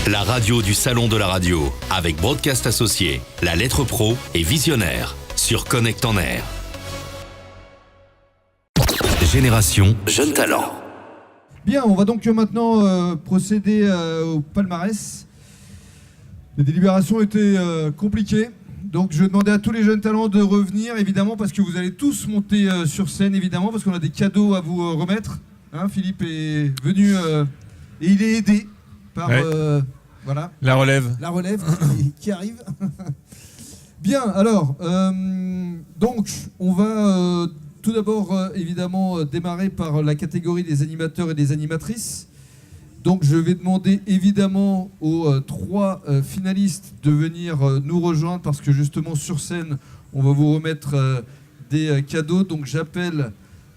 La radio du Salon de la radio, avec Broadcast Associé, La Lettre Pro et Visionnaire, sur Connect en Air. Génération Jeune Talent. Bien, on va donc maintenant procéder au palmarès. Les délibérations étaient compliquées, donc je demandais à tous les jeunes talents de revenir, évidemment, parce que vous allez tous monter sur scène, évidemment, parce qu'on a des cadeaux à vous remettre. Hein, Philippe est venu et il est aidé par voilà, la relève qui arrive. Bien, alors, donc on va tout d'abord évidemment démarrer par la catégorie des animateurs et des animatrices. Donc je vais demander évidemment aux trois finalistes de venir nous rejoindre parce que justement sur scène on va vous remettre des cadeaux. Donc j'appelle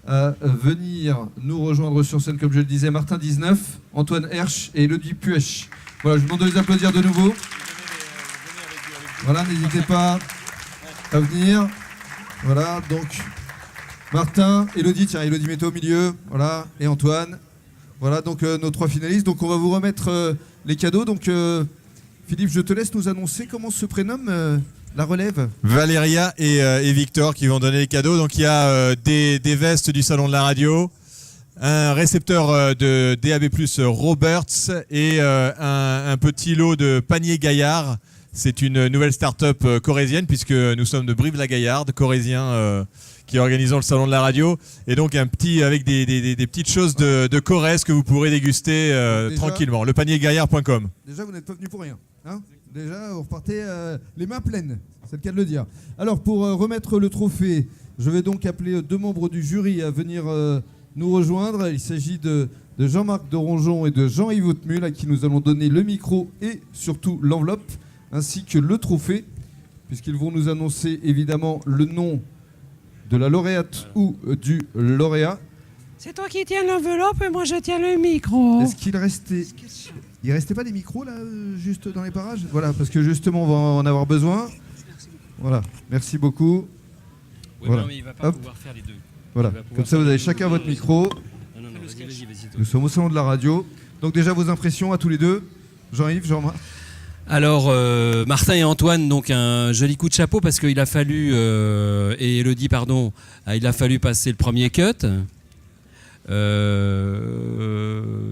à venir nous rejoindre sur scène, comme je le disais, Martin 19, Antoine Hersch et Elodie Puech. Voilà, je vous demande de les applaudir de nouveau. Voilà, n'hésitez pas à venir. Voilà, donc Martin, Elodie, tiens, Elodie mets-toi au milieu, voilà, et Antoine. Voilà, donc nos trois finalistes. Donc on va vous remettre les cadeaux. Donc Philippe, je te laisse nous annoncer comment se prénomme la relève. Valéria et Victor qui vont donner les cadeaux. Donc il y a des vestes du Salon de la radio, un récepteur de DAB+, Roberts, et un petit lot de panier Gaillard. C'est une nouvelle start-up corrézienne puisque nous sommes de Brive-la-Gaillarde, corrézien, qui est organisant le Salon de la radio, et donc un petit avec des petites choses de Corrèze que vous pourrez déguster tranquillement. Lepanier-gaillard.com. Déjà, vous n'êtes pas venu pour rien. Hein, déjà, vous repartez les mains pleines, c'est le cas de le dire. Alors, pour remettre le trophée, je vais donc appeler deux membres du jury à venir nous rejoindre. Il s'agit de Jean-Marc Doronjon et de Jean-Yves Hautmul, à qui nous allons donner le micro et surtout l'enveloppe, ainsi que le trophée, puisqu'ils vont nous annoncer évidemment le nom de la lauréate ou du lauréat. C'est toi qui tiens l'enveloppe et moi je tiens le micro. Est-ce qu'il restait... Il restait pas des micros là, juste dans les parages? Voilà, parce que justement on va en avoir besoin. Voilà, merci beaucoup. Ouais, voilà. Non, mais il va pas pouvoir faire les deux. Voilà, comme ça vous avez chacun votre micro. Non, vas-y, Nous sommes au Salon de la radio. Donc déjà vos impressions à tous les deux. Jean-Yves, Jean-Marc. Alors, Martin et Antoine, donc un joli coup de chapeau parce qu'il a fallu, et Elodie, pardon, il a fallu passer le premier cut.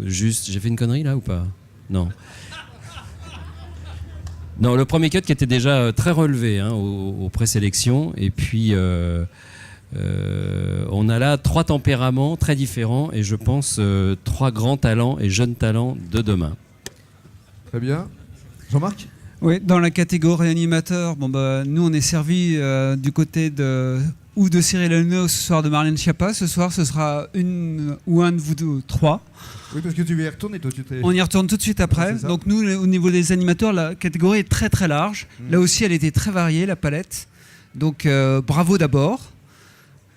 Juste, j'ai fait une connerie là ou pas? Non. Non, le premier cut qui était déjà très relevé aux présélections. Et puis, on a là trois tempéraments très différents et je pense trois grands talents et jeunes talents de demain. Très bien. Jean-Marc? Oui, dans la catégorie animateur, nous on est servi du côté de Cyril Hanouna, ce soir de Marlène Schiappa. Ce soir, ce sera une ou un de vous deux, trois. Oui, parce que tu vas y retourner, toi. On y retourne tout de suite après. Ouais, donc nous, au niveau des animateurs, la catégorie est très très large. Là aussi, elle était très variée, la palette. Donc bravo d'abord.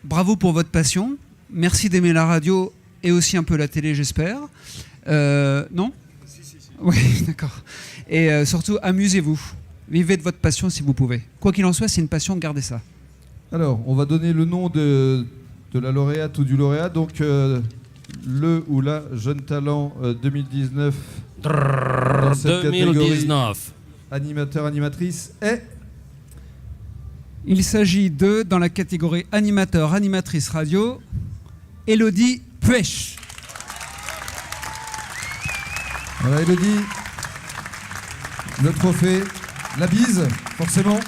Bravo pour votre passion. Merci d'aimer la radio et aussi un peu la télé, j'espère. Non ? Si. Oui, d'accord. Et surtout, amusez-vous. Vivez de votre passion si vous pouvez. Quoi qu'il en soit, c'est une passion, gardez ça. Alors, on va donner le nom de la lauréate ou du lauréat. Donc, le ou la jeune talent 2019 dans cette 2019. Animateur, animatrice est... Il s'agit de, dans la catégorie animateur, animatrice radio, Elodie Puech. Voilà, Elodie. Le trophée, la bise, forcément.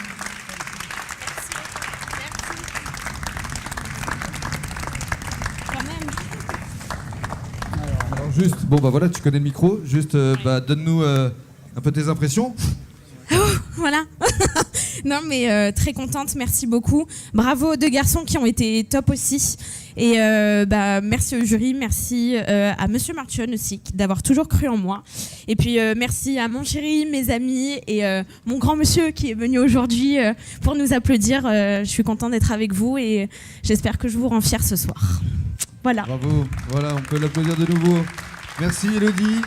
Alors juste, voilà, tu connais le micro. Juste, donne-nous un peu tes impressions. Voilà. Non mais très contente, merci beaucoup. Bravo aux deux garçons qui ont été top aussi. Et merci au jury, merci à Monsieur Marchon aussi d'avoir toujours cru en moi. Et puis merci à mon chéri, mes amis et mon grand monsieur qui est venu aujourd'hui pour nous applaudir. Je suis contente d'être avec vous et j'espère que je vous rends fière ce soir. Voilà. Bravo, voilà, on peut l'applaudir de nouveau. Merci Elodie,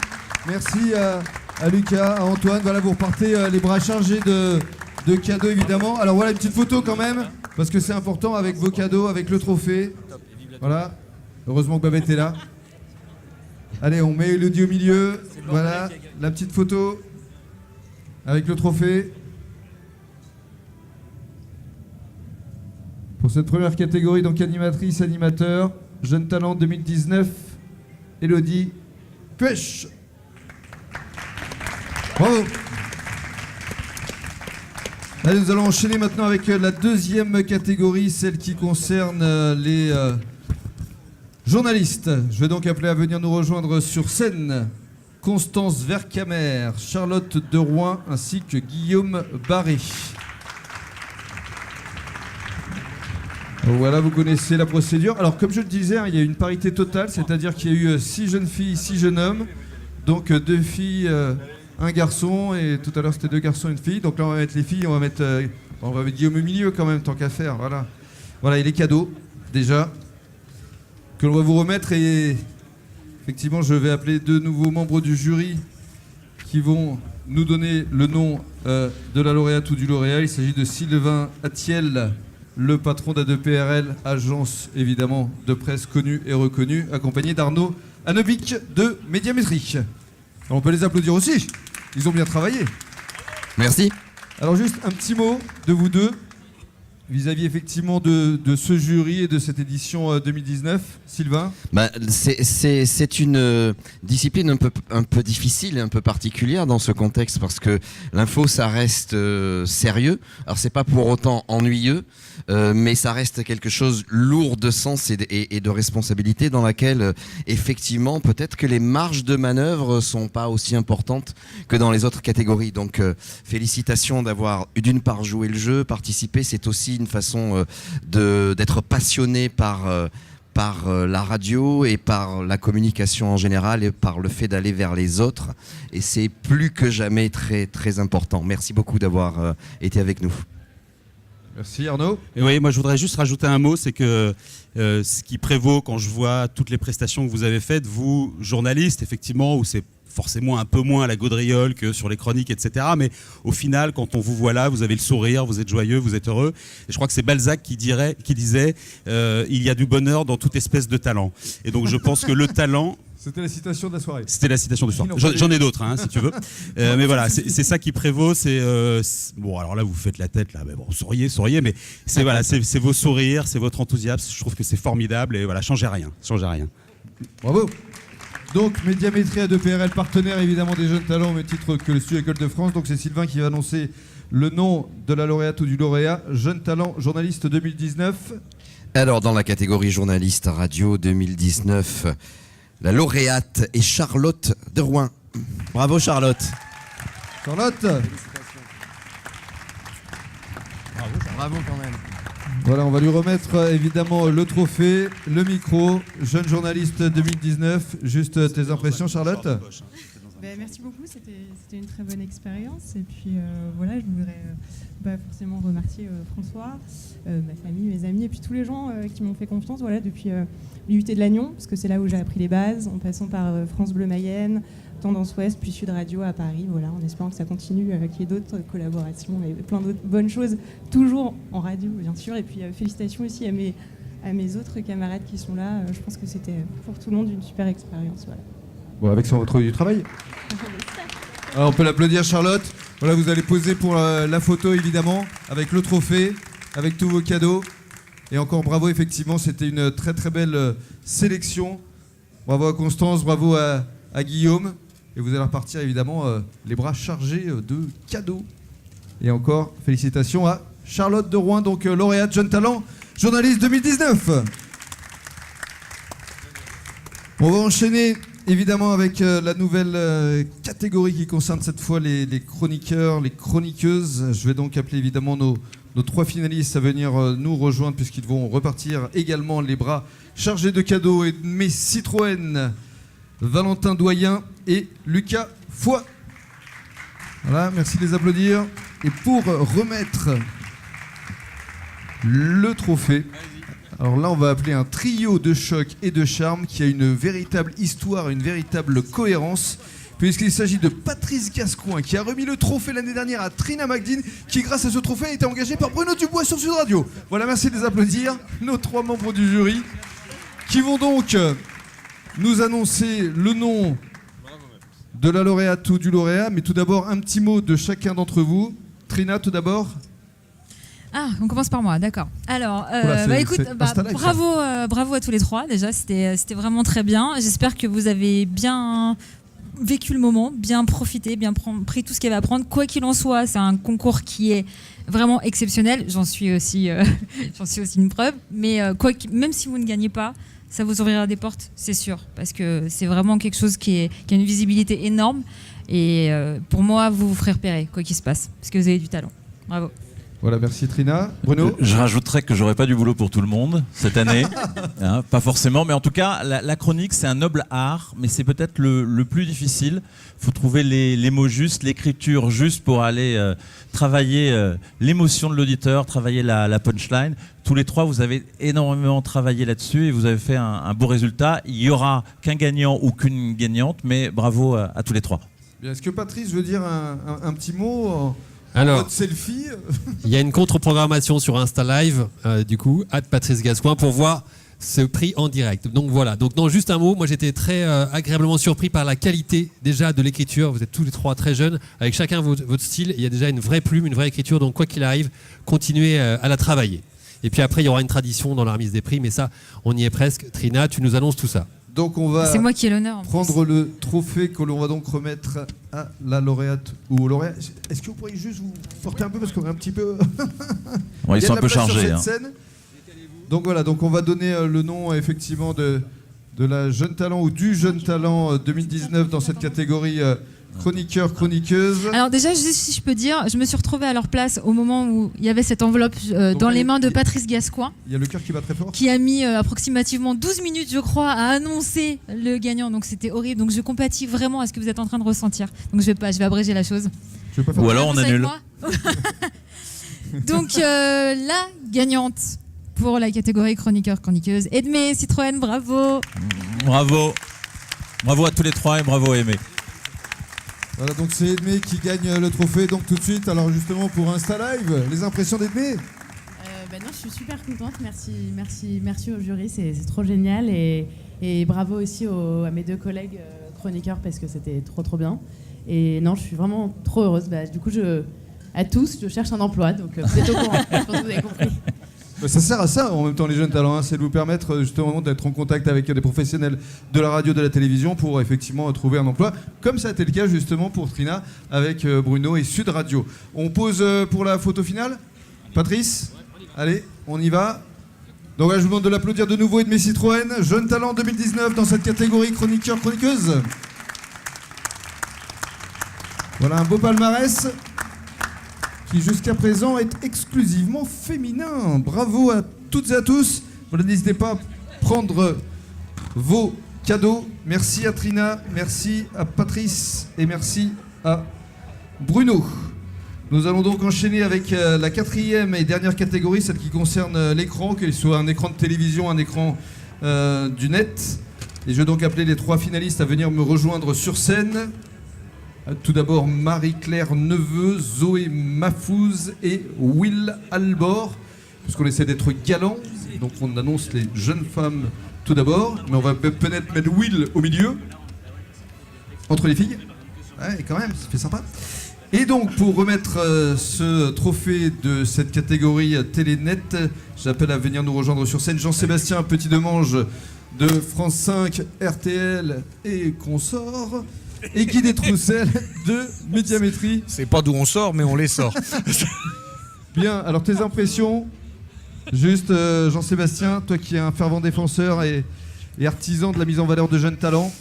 merci à Lucas, à Antoine. Voilà, vous repartez les bras chargés de cadeaux évidemment. Alors voilà une petite photo quand même, parce que c'est important avec vos cadeaux, avec le trophée. Voilà, heureusement que Babette est là. Allez, on met Elodie au milieu. Voilà, la petite photo. avec le trophée. Pour cette première catégorie, donc animatrice, animateur, jeune talent 2019, Elodie Puech. Bravo. Allez, nous allons enchaîner maintenant avec la deuxième catégorie, celle qui concerne les journalistes. Je vais donc appeler à venir nous rejoindre sur scène Constance Vercamer, Charlotte Derouin ainsi que Guillaume Barré. Voilà, vous connaissez la procédure. Alors, comme je le disais, il y a une parité totale, c'est-à-dire qu'il y a eu 6 jeunes filles, 6 jeunes hommes. Donc 2 filles, 1 garçon, et tout à l'heure c'était 2 garçons et 1 fille. Donc là, on va mettre les filles, on va mettre Guillaume au milieu quand même, tant qu'à faire. Voilà, et les cadeaux, déjà, que l'on va vous remettre. Et effectivement, je vais appeler 2 nouveaux membres du jury qui vont nous donner le nom de la lauréate ou du lauréat. Il s'agit de Sylvain Attiel, le patron d'A2PRL, agence évidemment de presse connue et reconnue, accompagné d'Arnaud Anobic de Médiamétrie. Alors on peut les applaudir aussi, ils ont bien travaillé. Merci. Alors juste un petit mot de vous deux, vis-à-vis effectivement de ce jury et de cette édition 2019, Sylvain. C'est une discipline un peu difficile et un peu particulière dans ce contexte, parce que l'info, ça reste sérieux. Alors c'est pas pour autant ennuyeux, mais ça reste quelque chose lourd de sens et de responsabilité, dans laquelle effectivement peut-être que les marges de manœuvre sont pas aussi importantes que dans les autres catégories. Donc félicitations d'avoir d'une part joué le jeu, participer, c'est aussi une façon d'être passionné par la radio et par la communication en général et par le fait d'aller vers les autres. Et c'est plus que jamais très, très important. Merci beaucoup d'avoir été avec nous. Merci Arnaud. Et oui, moi je voudrais juste rajouter un mot, c'est que ce qui prévaut quand je vois toutes les prestations que vous avez faites, vous, journalistes, effectivement, où c'est forcément un peu moins à la gaudriole que sur les chroniques, etc. Mais au final, quand on vous voit là, vous avez le sourire, vous êtes joyeux, vous êtes heureux. Et je crois que c'est Balzac qui disait il y a du bonheur dans toute espèce de talent. Et donc je pense que le talent... C'était la citation de la soirée. C'était la citation du soir. J'en ai d'autres, si tu veux. Mais voilà, c'est ça qui prévaut. Bon, alors là, vous faites la tête, là. Mais bon, souriez, mais c'est vos sourires, c'est votre enthousiasme. Je trouve que c'est formidable. Et voilà, changez rien. Bravo. Donc, Médiamétrie A2PRL, partenaire évidemment des jeunes talents au même titre que le Studio École de France. Donc, c'est Sylvain qui va annoncer le nom de la lauréate ou du lauréat. Jeune talent, journaliste 2019. Alors, dans la catégorie journaliste radio 2019, la lauréate est Charlotte Derouin. Bravo Charlotte. Charlotte. Bravo quand même. Voilà, on va lui remettre évidemment le trophée, le micro. Jeune journaliste 2019. Juste tes impressions, Charlotte. Merci beaucoup, c'était une très bonne expérience. Et puis voilà, je voudrais forcément remercier François, ma famille, mes amis, et puis tous les gens qui m'ont fait confiance depuis l'UT de Lannion, parce que c'est là où j'ai appris les bases, en passant par France Bleu Mayenne, Tendance Ouest, puis Sud Radio à Paris, voilà, en espérant que ça continue, qu'il y ait d'autres collaborations et plein d'autres bonnes choses, toujours en radio bien sûr, et puis félicitations aussi à mes autres camarades qui sont là, je pense que c'était pour tout le monde une super expérience. Voilà. Bon, avec son retrouvé du travail. Alors, on peut l'applaudir Charlotte. Voilà, vous allez poser pour la photo évidemment, avec le trophée, avec tous vos cadeaux. Et encore bravo, effectivement, c'était une très très belle sélection. Bravo à Constance, bravo à Guillaume. Et vous allez repartir évidemment les bras chargés de cadeaux. Et encore, félicitations à Charlotte Derouin, donc lauréate Jeune Talent, journaliste 2019. On va enchaîner évidemment avec la nouvelle catégorie qui concerne cette fois les chroniqueurs, les chroniqueuses. Je vais donc appeler évidemment nos 3 finalistes à venir nous rejoindre, puisqu'ils vont repartir également les bras chargés de cadeaux. Et mes Citroën, Valentin Doyen et Lucas Foy. Voilà, merci de les applaudir. Et pour remettre le trophée, alors là on va appeler un trio de choc et de charme qui a une véritable histoire, une véritable cohérence, puisqu'il s'agit de Patrice Gascoin qui a remis le trophée l'année dernière à Trina Magdine, qui grâce à ce trophée a été engagée par Bruno Dubois sur Sud Radio. Voilà, merci de les applaudir, nos 3 membres du jury qui vont donc nous annoncer le nom de la lauréate ou du lauréat. Mais tout d'abord, un petit mot de chacun d'entre vous. Trina, tout d'abord. Ah, on commence par moi, d'accord. Alors, écoute, bravo à tous les trois. Déjà, c'était vraiment très bien. J'espère que vous avez bien vécu le moment, bien profité, bien pris tout ce qu'il y avait à prendre. Quoi qu'il en soit, c'est un concours qui est vraiment exceptionnel. J'en suis aussi une preuve. Mais même si vous ne gagnez pas, ça vous ouvrira des portes, c'est sûr, parce que c'est vraiment quelque chose qui a une visibilité énorme. Et pour moi, vous vous ferez repérer, quoi qu'il se passe, parce que vous avez du talent. Bravo. Voilà, merci Trina. Bruno ? Je rajouterais que j'aurai pas du boulot pour tout le monde cette année, hein, pas forcément, mais en tout cas, la chronique, c'est un noble art, mais c'est peut-être le plus difficile. Il faut trouver les mots justes, l'écriture juste pour aller travailler l'émotion de l'auditeur, travailler la punchline. Tous les trois, vous avez énormément travaillé là-dessus et vous avez fait un beau résultat. Il n'y aura qu'un gagnant ou qu'une gagnante, mais bravo à tous les trois. Bien, est-ce que Patrice veut dire un petit mot Alors, votre selfie? Il y a une contre-programmation sur Insta Live, du coup, @PatriceGascoin, pour voir ce prix en direct. Donc voilà. Donc non, juste un mot. Moi, j'étais très agréablement surpris par la qualité déjà de l'écriture. Vous êtes tous les trois très jeunes, avec chacun votre style. Il y a déjà une vraie plume, une vraie écriture. Donc quoi qu'il arrive, continuez à la travailler. Et puis après, il y aura une tradition dans la remise des prix, mais ça, on y est presque. Trina, tu nous annonces tout ça. Donc on va c'est moi qui ai l'honneur, prendre le trophée que l'on va donc remettre à la lauréate ou au lauréat. Est-ce que vous pourriez juste vous porter un peu parce qu'on est un petit peu... Bon, ils sont un peu chargés. Donc voilà, donc on va donner le nom effectivement de la jeune talent ou du jeune talent 2019 dans cette catégorie chroniqueur, chroniqueuse. Alors déjà, juste si je peux dire, je me suis retrouvée à leur place au moment où il y avait cette enveloppe dans les mains de Patrice Gascoin. Il y a le cœur qui bat très fort. Qui a mis approximativement 12 minutes, je crois, à annoncer le gagnant. Donc c'était horrible. Donc je compatis vraiment à ce que vous êtes en train de ressentir. Donc je vais abréger la chose. Ou alors on annule. Donc la gagnante pour la catégorie chroniqueur-chroniqueuse, Edmé Citroën, bravo. Bravo. Bravo à tous les trois et bravo à Aimé. Voilà, donc c'est Edmé qui gagne le trophée. Donc tout de suite, alors justement pour Insta Live, les impressions d'Edmé. Non, je suis super contente. Merci au jury, c'est trop génial. Et bravo aussi à mes deux collègues chroniqueurs parce que c'était trop bien. Et non, je suis vraiment trop heureuse. Du coup, à tous, je cherche un emploi. Donc vous êtes au courant, je pense que vous avez compris. Ça sert à ça en même temps les jeunes talents, hein, c'est de vous permettre justement d'être en contact avec des professionnels de la radio, de la télévision pour effectivement trouver un emploi, comme ça a été le cas justement pour Trina avec Bruno et Sud Radio. On pose pour la photo finale. Patrice, allez, on y va. Donc là, je vous demande de l'applaudir de nouveau Edmé Citroën, jeune talent 2019 dans cette catégorie chroniqueur-chroniqueuse. Voilà un beau palmarès qui jusqu'à présent est exclusivement féminin. Bravo à toutes et à tous. Voilà, n'hésitez pas à prendre vos cadeaux. Merci à Trina, merci à Patrice et merci à Bruno. Nous allons donc enchaîner avec la quatrième et dernière catégorie, celle qui concerne l'écran, qu'il soit un écran de télévision, un écran du net. Et je vais donc appeler les trois finalistes à venir me rejoindre sur scène. Tout d'abord Marie-Claire Neveu, Zoé Mafouz et Will Albor. Puisqu'on essaie d'être galant, donc on annonce les jeunes femmes tout d'abord. Mais on va peut-être mettre Will au milieu, entre les filles. Ouais, quand même, ça fait sympa. Et donc pour remettre ce trophée de cette catégorie Télénet, j'appelle à venir nous rejoindre sur scène Jean-Sébastien Petit-Demange de France 5, RTL et consorts. Et Guy Détroussel de Médiamétrie. C'est pas d'où on sort, mais on les sort. Bien, alors tes impressions, juste Jean-Sébastien, toi qui es un fervent défenseur et artisan de la mise en valeur de jeunes talents.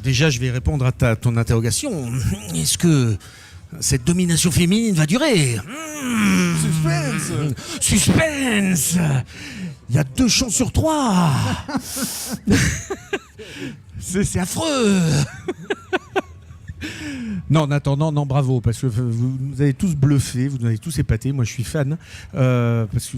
Déjà, je vais répondre à ton interrogation. Est-ce que cette domination féminine va durer ? Suspense. Suspense. Il y a 2 chances sur 3. C'est affreux. Non, en attendant, non, bravo, parce que vous nous avez tous bluffé, vous nous avez tous épaté. Moi, je suis fan, parce que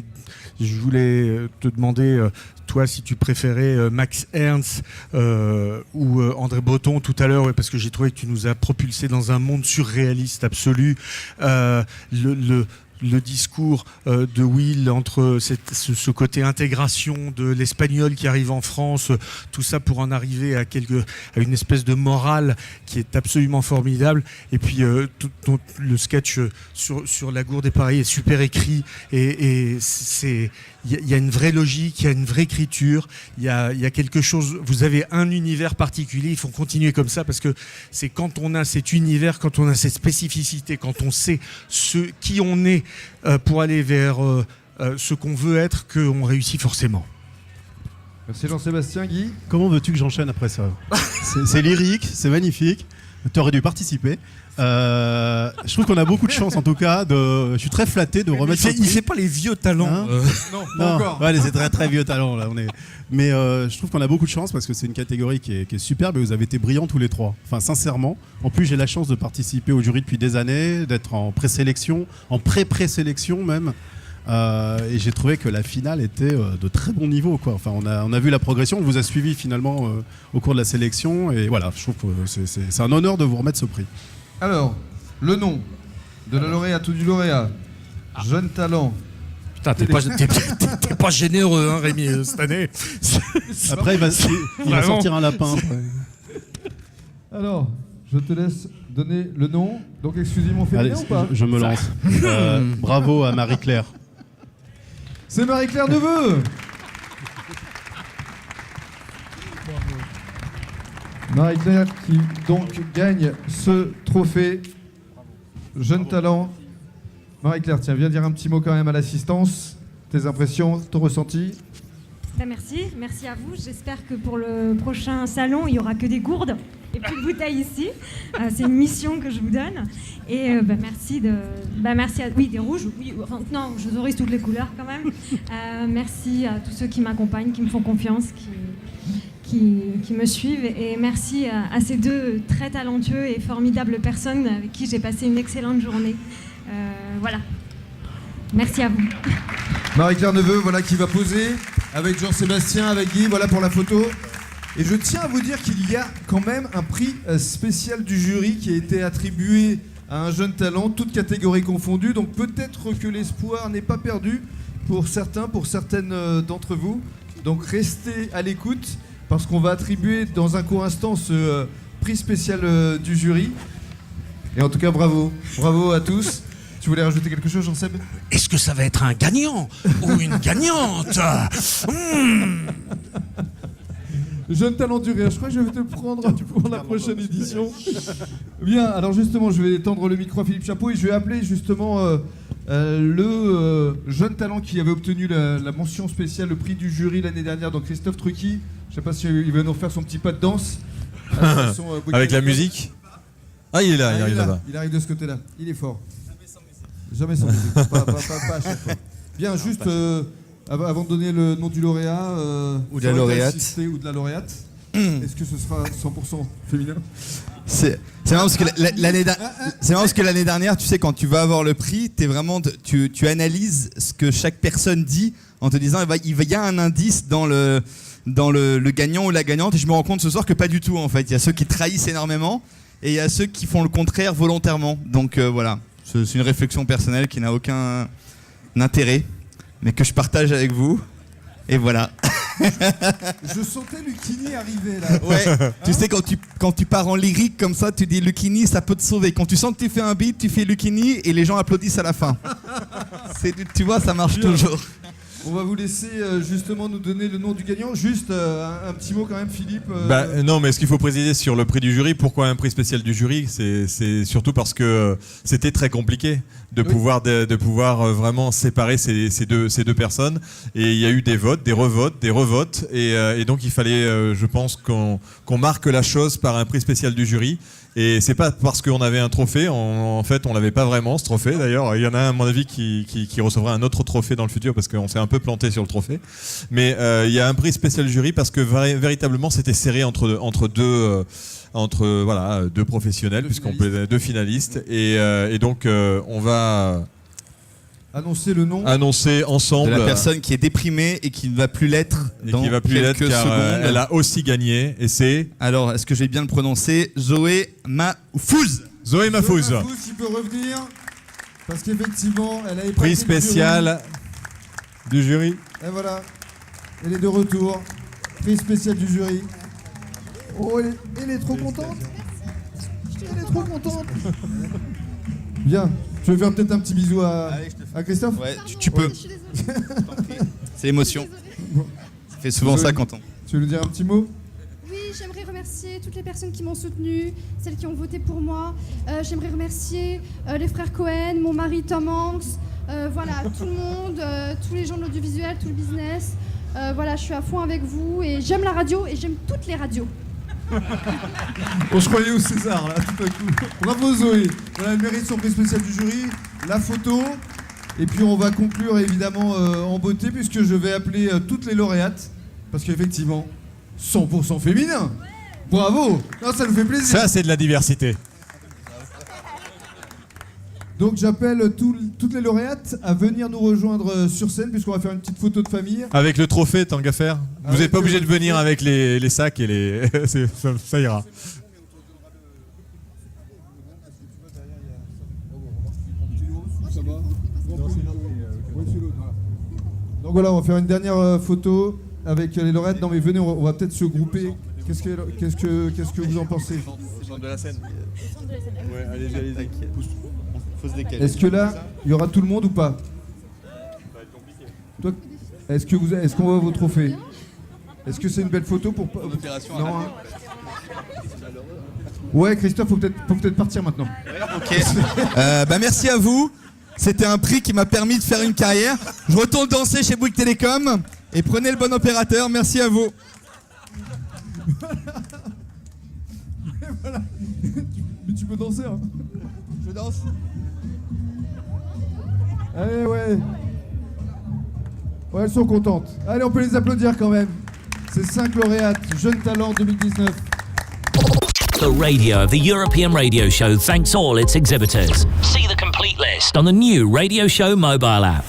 je voulais te demander, toi, si tu préférais Max Ernst ou André Breton tout à l'heure, parce que j'ai trouvé que tu nous as propulsés dans un monde surréaliste absolu. le discours de Will entre ce côté intégration de l'espagnol qui arrive en France, tout ça pour en arriver à une espèce de morale qui est absolument formidable. Et puis tout le sketch sur la gourde est pareil, est super écrit et il y a une vraie logique, il y a une vraie écriture, il y a quelque chose. Vous avez un univers particulier, il faut continuer comme ça parce que c'est quand on a cet univers, quand on a cette spécificité, quand on sait qui on est pour aller vers ce qu'on veut être, qu'on réussit forcément. Merci Jean-Sébastien. Guy, comment veux-tu que j'enchaîne après ça? C'est lyrique, c'est magnifique. Tu aurais dû participer. Je trouve qu'on a beaucoup de chance en tout cas. Je suis très flatté de remettre. Il fait pas les vieux talents. Hein non, pas encore. Ouais, c'est très très vieux talents là. Mais je trouve qu'on a beaucoup de chance parce que c'est une catégorie qui est superbe et vous avez été brillants tous les trois. Enfin, sincèrement. En plus, j'ai la chance de participer au jury depuis des années, d'être en présélection, en pré-présélection même. Et j'ai trouvé que la finale était de très bon niveau, quoi. Enfin, on a vu la progression, on vous a suivi finalement au cours de la sélection et voilà, je trouve que c'est un honneur de vous remettre ce prix. Alors, le nom de la lauréate ou du lauréat, jeune talent. Putain, t'es pas généreux, hein, Rémi, cette année. Après, il va sortir un lapin. Après. Alors, je te laisse donner le nom. Donc, exclusivement féminin ou pas? Je me lance. Bravo à Marie-Claire. C'est Marie-Claire Neveu. Marie-Claire qui donc gagne ce trophée jeune talent. Marie-Claire, tiens, viens dire un petit mot quand même à l'assistance. Tes impressions, ton ressenti? Merci à vous. J'espère que pour le prochain salon, il n'y aura que des gourdes et plus de bouteilles ici. C'est une mission que je vous donne. Et merci à... Oui, des rouges. Oui, enfin, non, je autorise toutes les couleurs quand même. Merci à tous ceux qui m'accompagnent, qui me font confiance, qui me suivent. Et merci à ces deux très talentueux et formidables personnes avec qui j'ai passé une excellente journée. Voilà. Merci à vous. Marie-Claire Neveu, voilà, qui va poser avec Jean-Sébastien, avec Guy, voilà pour la photo. Et je tiens à vous dire qu'il y a quand même un prix spécial du jury qui a été attribué à un jeune talent, toutes catégories confondues. Donc peut-être que l'espoir n'est pas perdu pour certains, pour certaines d'entre vous. Donc restez à l'écoute parce qu'on va attribuer dans un court instant ce prix spécial du jury. Et en tout cas, bravo. Bravo à tous. Tu voulais rajouter quelque chose, Jean-Seb? Est-ce que ça va être un gagnant ou une gagnante? Jeune talent du rire, je crois que je vais te prendre pour la prochaine édition. Bien, alors justement, je vais tendre le micro à Philippe Chapeau et je vais appeler justement le jeune talent qui avait obtenu la mention spéciale, le prix du jury l'année dernière, donc Christophe Trucchi. Je ne sais pas s'il va nous faire son petit pas de danse. Avec la musique. Ah, il est là, il arrive là-bas. Il arrive de ce côté-là, il est fort. Jamais sans musique, pas à chaque fois. Bien, juste avant de donner le nom du lauréat ou de la lauréate, ou de la lauréate, est-ce que ce sera 100% féminin? C'est marrant parce que l'année dernière, tu sais, quand tu vas avoir le prix, tu analyses ce que chaque personne dit en te disant il y a un indice dans le gagnant ou la gagnante, et je me rends compte ce soir que pas du tout en fait. Il y a ceux qui trahissent énormément et il y a ceux qui font le contraire volontairement. Donc voilà. C'est une réflexion personnelle qui n'a aucun intérêt, mais que je partage avec vous. Et voilà. Je sentais Lucchini arriver là. Ouais. Tu sais, quand tu pars en lyrique comme ça, tu dis Lucchini, ça peut te sauver. Quand tu sens que tu fais un beat, tu fais Lucchini et les gens applaudissent à la fin. Tu vois, ça marche toujours. On va vous laisser justement nous donner le nom du gagnant. Juste un petit mot quand même, Philippe. Non, mais ce qu'il faut préciser sur le prix du jury, pourquoi un prix spécial du jury, c'est surtout parce que c'était très compliqué de pouvoir vraiment séparer ces deux personnes. Et il y a eu des votes, des revotes. Et donc il fallait, je pense, qu'on marque la chose par un prix spécial du jury. Et c'est pas parce qu'on avait un trophée, en fait on l'avait pas vraiment ce trophée d'ailleurs. Il y en a un à mon avis qui recevra un autre trophée dans le futur parce qu'on s'est un peu planté sur le trophée. Mais il y a un prix spécial jury parce que véritablement c'était serré entre deux professionnels, puisqu'on peut deux finalistes. Et donc on va annoncer ensemble de la personne qui est déprimée et qui ne va plus l'être dans quelques secondes. Elle a aussi gagné et c'est... Alors, est-ce que je vais bien le prononcer? Zoé Mahfouz. Zoé Mahfouz. Qui peut revenir. Parce qu'effectivement, elle a épinglé Prix spécial du jury. Et voilà, elle est de retour. Prix spécial du jury. Oh, elle est trop contente. Elle est trop contente. Bien. Tu veux faire peut-être un petit bisou à Christophe? Ouais, tu peux. C'est l'émotion. Ça fait souvent ça quand on... Tu veux nous dire un petit mot? Oui, j'aimerais remercier toutes les personnes qui m'ont soutenue, celles qui ont voté pour moi. J'aimerais remercier les frères Cohen, mon mari Tom Hanks, voilà, tout le monde, tous les gens de l'audiovisuel, tout le business. Voilà, je suis à fond avec vous et j'aime la radio et j'aime toutes les radios. On se croyait au César là, tout à coup. Bravo Zoé. Voilà, elle mérite son prix spécial du jury, la photo. Et puis on va conclure évidemment en beauté puisque je vais appeler toutes les lauréates. Parce qu'effectivement, 100% féminin. Bravo. Non, ça nous fait plaisir. Ça, c'est de la diversité. Donc j'appelle toutes les lauréates à venir nous rejoindre sur scène puisqu'on va faire une petite photo de famille. Avec le trophée, tant qu'à faire. Vous n'êtes pas obligé de venir avec les sacs et les... ça ira. Donc voilà, on va faire une dernière photo avec les lauréates. Non mais venez, on va peut-être se grouper. Qu'est-ce que vous en pensez? Au centre de la scène. Ouais, allez-y. Faut se décaler. Est-ce que là, il y aura tout le monde ou pas? Toi, est-ce qu'on voit vos trophées? Est-ce que c'est une belle photo pour... Non, hein. Ouais, Christophe, faut peut-être partir maintenant. Ok. Merci à vous. C'était un prix qui m'a permis de faire une carrière. Je retourne danser chez Bouygues Télécom et prenez le bon opérateur. Merci à vous. Voilà. Mais tu peux danser, hein. Je danse. Allez, ouais. Ouais, elles sont contentes. Allez, on peut les applaudir quand même. C'est 5 lauréates, Jeunes Talents 2019. The radio of the European Radio Show thanks all its exhibitors. See the complete list on the new Radio Show mobile app.